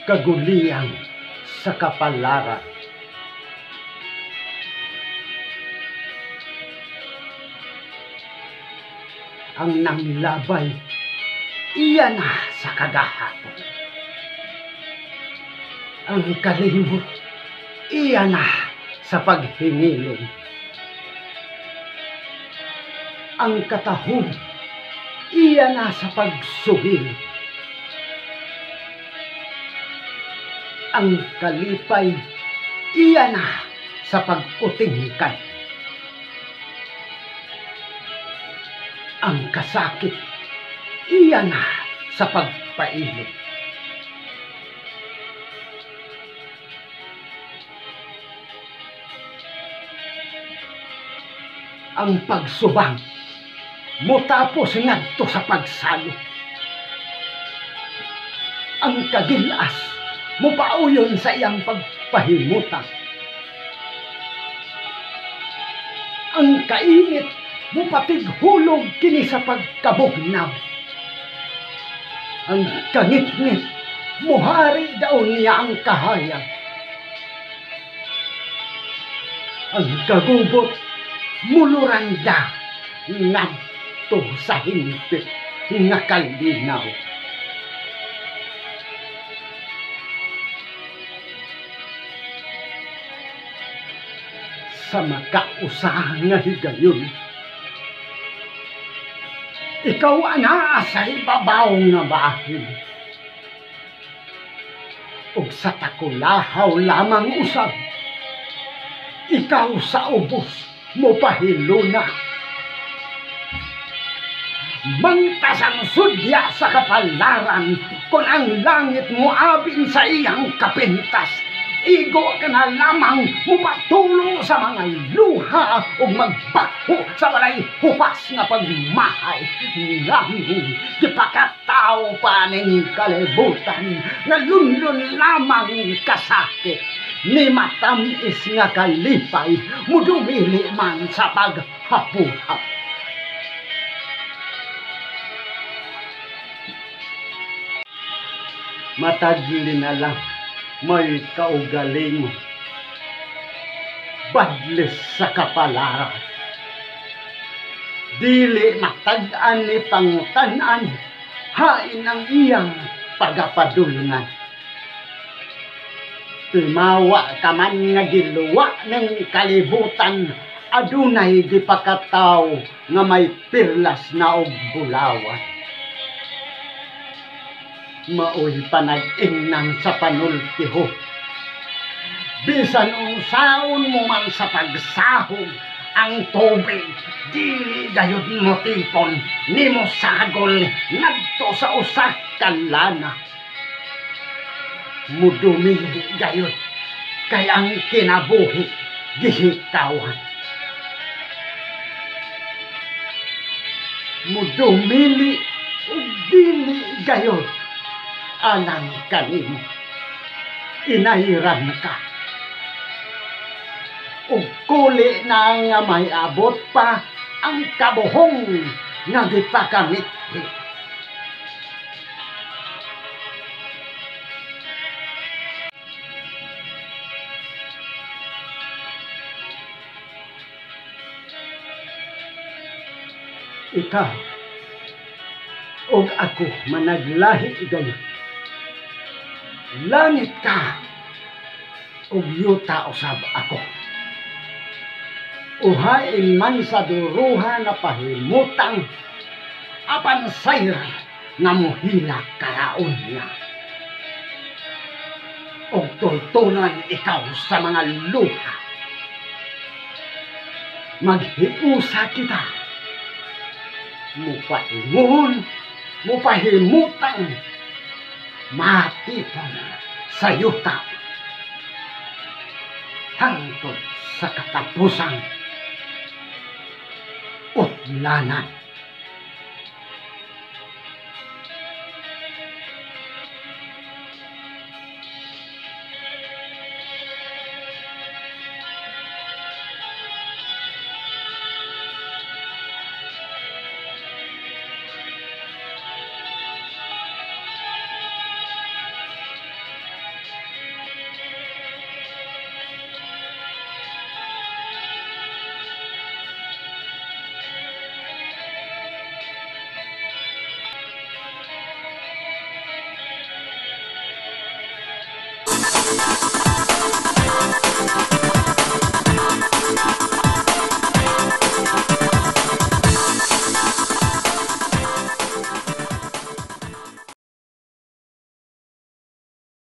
kaguliang sa kapalaran. Ang nanglabay, iyan na sa kagahapon. Ang kalimot, iyan na sa paghingilin. Ang katahong, iyan na sa pagsugil. Ang kalipay, iyan na sa pagkutingkay. Ang kasakit, iyan na sa pagpailog. Ang pagsubang, mutapos ngadto sa pagsalo. Ang kagilas, mupauyon sa iyang pagpahimutan. Ang kainit, mupatighulog kini sa pagkabugnaw. Ang kangit-ngit, muhari daw niya ang kahayag. Ang kagubot, muluranda ngadto sa himpit nga kalinaw. Sa makausahan nga higayon, ikaw ana sa ibabaw nga bahin. Ug sa takulahaw lamang usab, ikaw sa ubos mo pahiluna. Mangtasang sudya sa kapalaran, kung ang langit mo abin sa iyang kapintas, igo ka na lamang mupatulo sa mga luha o magbako sa walay hupas nga pagmahay. Ngamong dipakatao pa ning kalibutan nga lunlun lamang kasakit. Ni matamis nga kalipay, mudumili man sa paghapuhap. Matagili na lang, may kaugaling, badlis sa kapalaran. Dili matag-an ni pangutanan, hain ang iyang pagapadulngan. Timawa ka man nga giluwa ng kalibutan, adunay gipakataw nga may pirlas na og bulawan. Maoy panag-ingnan sa panultiho. Bisan unsaon mo man sa pagsahog, ang tubig dili gayud mo tipon, nimo sagol ngadto sa usa ka lana. Mudumili gayud kay ang kinabuhi gihitawan. Mudumili ug dili gayud alang kanimo. Inairan ka. Ug kuli na nga may abot pa ang kabuhong nga gipakamithi. Ikaw ug ako managlahi gayon. Langit ka ug yuta usab ako. Uhain man sa duruha na pahimutang, apan sayra nga muhila karaon niya. Ug tultunan ikaw sa mga luha. Maghiusa kita. Mupaingon, mupahimutang, matipon sa yuta. Hangtod sa katapusan, utlanan.